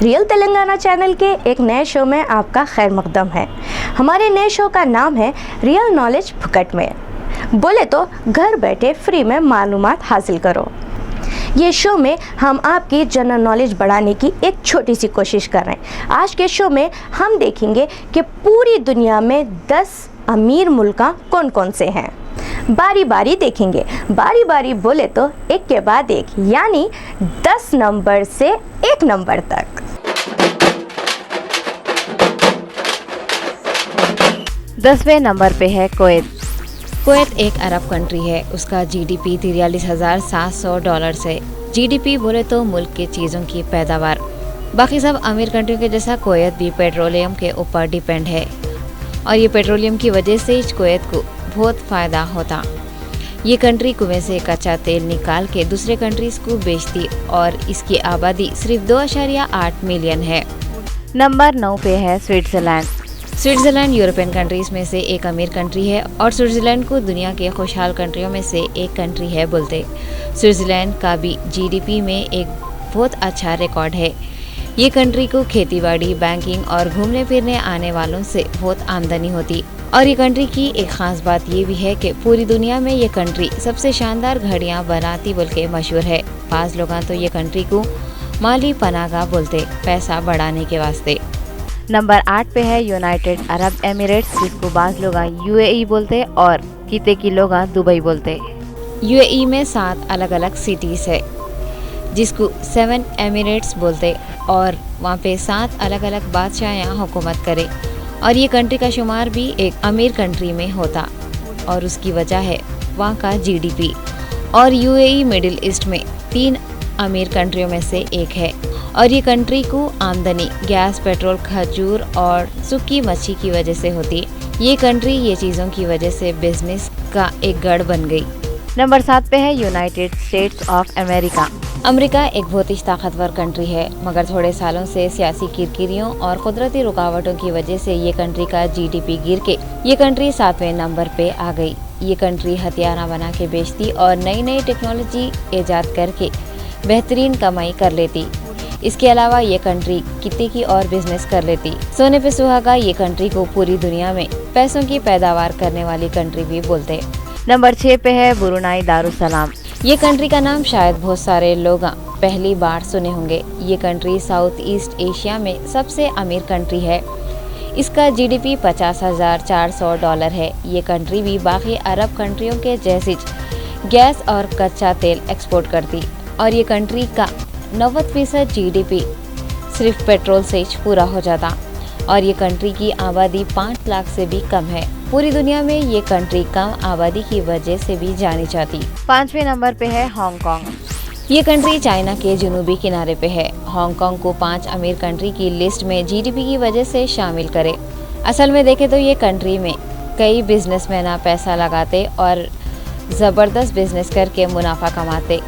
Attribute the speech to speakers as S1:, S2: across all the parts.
S1: Real Telangana channel के एक नए शो में आपका खैर मकदम है। हमारे नए शो का नाम है रियल नॉलेज फुकट में। बोले तो घर बैठे फ्री में मालूमात हासिल करो। ये शो में हम आपकी जनरल नॉलेज बढ़ाने की एक छोटी सी कोशिश कर रहे हैं। आज के शो में हम देखेंगे कि पूरी दुनिया में 10 अमीर मुल्क कौन कौन से हैं। बारी बारी देखेंगे, बारी बारी बोले तो एक के बाद एक, यानी 10 नंबर से 1 नंबर तक।
S2: 10वें नंबर पे है कुवैत। कुवैत एक अरब कंट्री है। उसका जीडीपी $43,700 है। जीडीपी बोले तो मुल्क के चीज़ों की पैदावार। बाकी सब अमीर कंट्रियों के जैसा कुवैत भी पेट्रोलियम के ऊपर डिपेंड है और ये पेट्रोलियम की वजह से कुवैत को बहुत फ़ायदा होता। ये कंट्री कुएं से कच्चा तेल निकाल के दूसरे कंट्रीज को बेचती और इसकी आबादी सिर्फ 2.8 मिलियन है। नंबर 9 पे है स्विट्ज़रलैंड। स्विट्ज़रलैंड यूरोपियन कंट्रीज में से एक अमीर कंट्री है और स्विट्ज़रलैंड को दुनिया के खुशहाल कंट्रियों में से एक कंट्री है बोलते। स्विट्ज़रलैंड का भी जीडीपी में एक बहुत अच्छा रिकॉर्ड है। ये कंट्री को खेतीबाड़ी, बैंकिंग और घूमने फिरने आने वालों से बहुत आमदनी होती। और ये कंट्री की एक खास बात ये भी है कि पूरी दुनिया में ये कंट्री सबसे शानदार घड़ियां बनाती बोल के मशहूर है। बाज़ लोग तो ये कंट्री को माली पनागा बोलते, पैसा बढ़ाने के वास्ते। नंबर 8 पे है यूनाइटेड अरब एमिरेट्स, जिसको बाज़ लोग यूएई बोलते और किते की लोग दुबई बोलते। यूएई में 7 अलग अलग सिटीज़ है जिसको 7 एमिरेट्स बोलते और वहाँ पे 7 अलग अलग बादशाह यहाँ हुकूमत करे और ये कंट्री का शुमार भी एक अमीर कंट्री में होता और उसकी वजह है वहाँ का जीडीपी। और यूएई मिडिल ईस्ट में 3 अमीर कंट्रियों में से एक है और ये कंट्री को आमदनी गैस, पेट्रोल, खजूर और सूखी मच्छी की वजह से होती। ये कंट्री ये चीज़ों की वजह से बिजनेस का एक गढ़ बन गई। नंबर 7 पे है United states of America. America एक बहुत ही ताकतवर कंट्री है, मगर थोड़े सालों से सियासी किरकिरियों और कुदरती रुकावटों की वजह से ये कंट्री का जीडीपी गिर के ये कंट्री 7वें नंबर पे आ गई। ये कंट्री हथियार बना के बेचती और नई नई टेक्नोलॉजी ईजाद करके बेहतरीन कमाई कर लेती। इसके अलावा ये कंट्री कितने की और बिजनेस कर लेती। सोने पे सुहागा ये कंट्री को पूरी दुनिया में पैसों की पैदावार करने वाली कंट्री भी बोलते। नंबर 6 पे है ब्रुनाई दारुसलाम। ये कंट्री का नाम शायद बहुत सारे लोग पहली बार सुने होंगे। ये कंट्री साउथ ईस्ट एशिया में सबसे अमीर कंट्री है। इसका जीडीपी $50,400 है। ये कंट्री भी बाकी अरब कंट्रियों के जैसी गैस और कच्चा तेल एक्सपोर्ट करती और ये कंट्री का 90% जीडीपी सिर्फ पेट्रोल से पूरा हो जाता और ये कंट्री की आबादी 5 लाख से भी कम है। पूरी दुनिया में ये कंट्री कम आबादी की वजह से भी जानी जाती। 5वें नंबर पे है हांगकांग। ये कंट्री चाइना के जनूबी किनारे पे है। हांगकांग को 5 अमीर कंट्री की लिस्ट में जीडीपी की वजह से शामिल करे। असल में देखे तो ये कंट्री में कई बिजनेसमैन पैसा लगाते और ज़बरदस्त बिजनेस करके मुनाफा कमाते।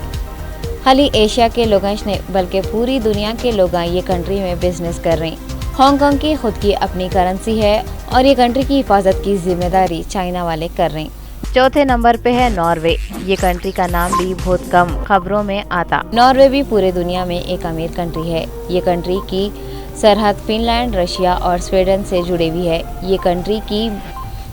S2: खाली एशिया के लोग नहीं बल्कि पूरी दुनिया के लोग ये कंट्री में बिजनेस कर रहे हैं। हांगकांग की खुद की अपनी करेंसी है और ये कंट्री की हिफाजत की जिम्मेदारी चाइना वाले कर रहे हैं। 4थे नंबर पे है नॉर्वे। ये कंट्री का नाम भी बहुत कम खबरों में आता। नॉर्वे भी पूरे दुनिया में एक अमीर कंट्री है। ये कंट्री की सरहद फिनलैंड, रशिया और स्वीडन से जुड़ी हुई है। ये कंट्री की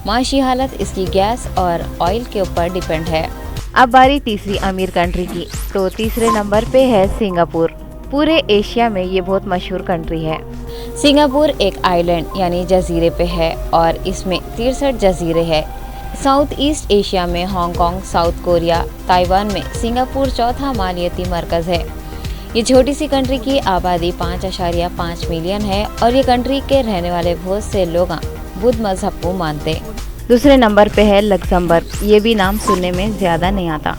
S2: माशी हालत इसकी गैस और ऑयल के ऊपर डिपेंड है। अब बारी तीसरी अमीर कंट्री की, तो तीसरे नंबर पे है सिंगापुर। पूरे एशिया में ये बहुत मशहूर कंट्री है। सिंगापुर एक आइलैंड यानी जजीरे पे है और इसमें 63 जजीरे हैं। साउथ ईस्ट एशिया में हांगकांग, साउथ कोरिया, ताइवान में सिंगापुर चौथा मालियाती मरकज़ है। ये छोटी सी कंट्री की आबादी 5.5 मिलियन है और ये कंट्री के रहने वाले बहुत से लोग बुद्ध मजहब को मानते। दूसरे नंबर पे है लग्जमबर्ग। ये भी नाम सुनने में ज़्यादा नहीं आता।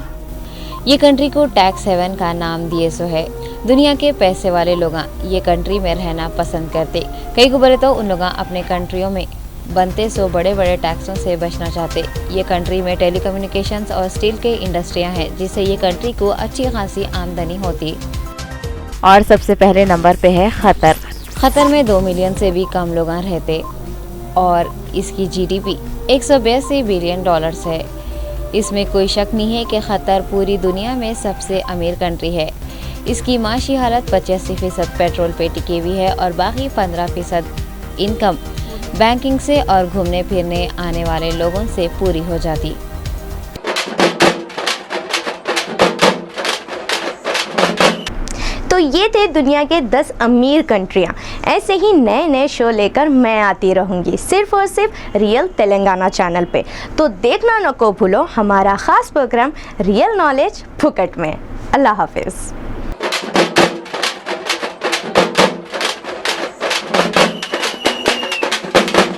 S2: ये कंट्री को टैक्स हेवन का नाम दिए सो है। दुनिया के पैसे वाले लोग ये कंट्री में रहना पसंद करते। कई को बोले तो उन लोग अपने कंट्रियों में बनते सो बड़े बड़े टैक्सों से बचना चाहते। ये कंट्री में टेलीकम्युनिकेशंस और स्टील के इंडस्ट्रियां हैं जिससे ये कंट्री को अच्छी खासी आमदनी होती। और सबसे पहले नंबर पे है कतर। कतर में 2 मिलियन से भी कम लोग रहते और इसकी जीडीपी $182 बिलियन है। इसमें कोई शक नहीं है कि कतर पूरी दुनिया में सबसे अमीर कंट्री है। इसकी माशी हालत 85% पेट्रोल पे टिकी हुई है और बाकी 15% इनकम बैंकिंग से और घूमने फिरने आने वाले लोगों से पूरी हो जाती।
S1: तो ये थे दुनिया के 10 अमीर कंट्रियाँ। ऐसे ही नए नए शो लेकर मैं आती रहूँगी सिर्फ और सिर्फ रियल तेलंगाना चैनल पे। तो देखना न को भूलो हमारा ख़ास प्रोग्राम रियल नॉलेज फुकट में। अल्लाह हाफिज़।